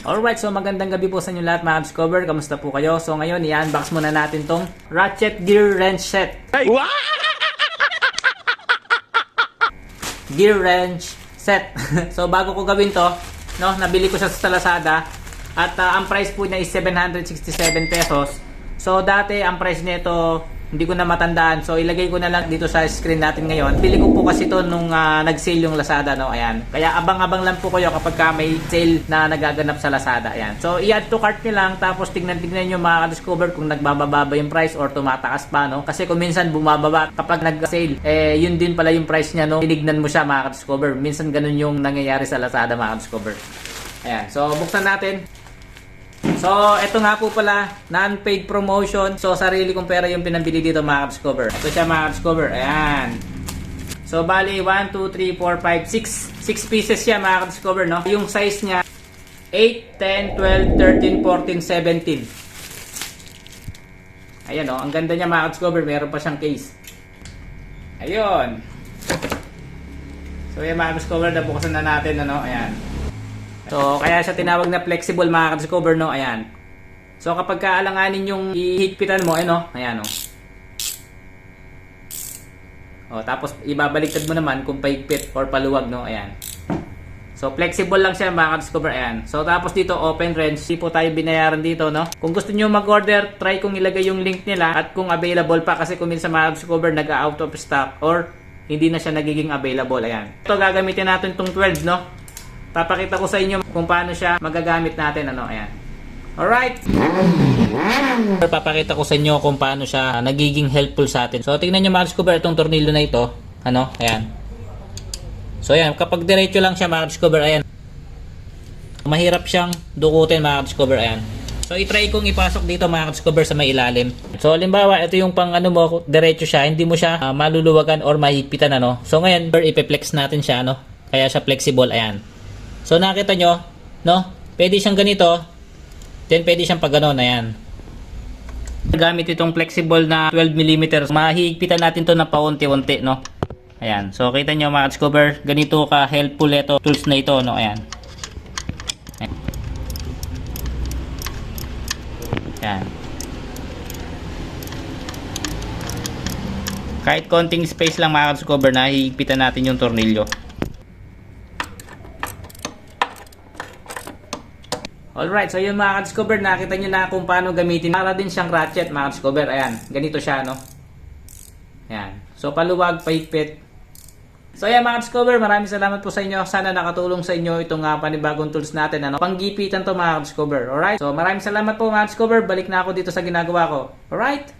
Alright, so magandang gabi po sa inyo lahat mga Discover. Kamusta po kayo? So ngayon, i-unbox muna natin tong Ratchet Gear Wrench Set. Gear Wrench Set. So bago ko gawin to, no, nabili ko siya sa Lazada. At ang price po niya is 767 pesos. So dati ang price nito hindi ko na matandaan. So ilagay ko na lang dito sa screen natin ngayon. Bili ko po kasi to nung nag-sale yung Lazada, no. Ayan. Kaya abang-abang lang po kayo kapag may sale na nagaganap sa Lazada. Ayan. So i-add to cart niyo lang tapos tignan-tignan niyo makaka-discover kung nagbababa ba yung price or tumataas pa, no. Kasi kung minsan bumababa kapag nag-sale, yun din pala yung price niya, no. Tinignan mo siya makaka-discover. Minsan ganun yung nangyayari sa Lazada, makaka-discover. Ayan. So buksan natin. So, ito nga po pala, non-paid promotion. So, sarili kong pera yung pinambili dito mga Discover. Ito siya mga Discover. Ayan. So, bali, 1, 2, 3, 4, 5, 6. 6 pieces siya mga Discover, no? Yung size niya, 8, 10, 12, 13, 14, 17. Ayan, no? Ang ganda niya mga Discover. Meron pa siyang case. Ayun. So, yan mga Discover. Nabukasan na natin, ano? Ayan. So, kaya siya tinawag na flexible mga Discover, no? Ayan. So, kapag kaalanganin yung ihigpitan mo, no? Ayan, no? O, tapos ibabaliktad mo naman kung paigpit or paluwag, no? Ayan. So, flexible lang siya mga Discover. Ayan. So, tapos dito, open wrench. Hindi po tayo binayaran dito, no? Kung gusto niyo mag-order, try kong ilagay yung link nila at kung available pa kasi kung minsan mga Discover nag-out of stock or hindi na siya nagiging available. Ayan. Ito, gagamitin natin itong 12, no? Papakita ko sa inyo kung paano siya magagamit natin, ano, ayan. Alright. Papakita ko sa inyo kung paano siya nagiging helpful sa atin. So, tingnan nyo mga Discover itong tornilyo na ito. Ano, ayan. So, ayan, kapag diretso lang siya mga Discover, ayan. Mahirap siyang dukutin mga Discover, ayan. So, itry kong ipasok dito mga Discover sa may ilalim. So, halimbawa, ito yung pang ano mo, diretso siya, hindi mo siya maluluwagan or mahigpitan, ano. So, ngayon, ipeplex natin siya, ano. Kaya siya flexible, ayan. So, nakita nyo, no? Pwede siyang ganito. Then, pwede siyang pag ganon. Ayan. Gamit itong flexible na 12mm. Mahihigpitan natin to na paunti-unti, no? Ayan. So, kita nyo mga Discover, ganito ka-helpful ito, tools na ito, no? Ayan. Ayan. Kahit konting space lang mga Discover, nahihigpitan natin yung tornilyo. Alright, so yun mga Discover, nakita nyo na kung paano gamitin. Para din siyang ratchet mga Discover. Ayan, ganito siya, no? Ayan. So, paluwag, paigpit. So, ayan mga Discover, maraming salamat po sa inyo. Sana nakatulong sa inyo itong panibagong tools natin, ano? Panggipitan to mga Discover, alright? So, maraming salamat po mga Discover. Balik na ako dito sa ginagawa ko. Alright?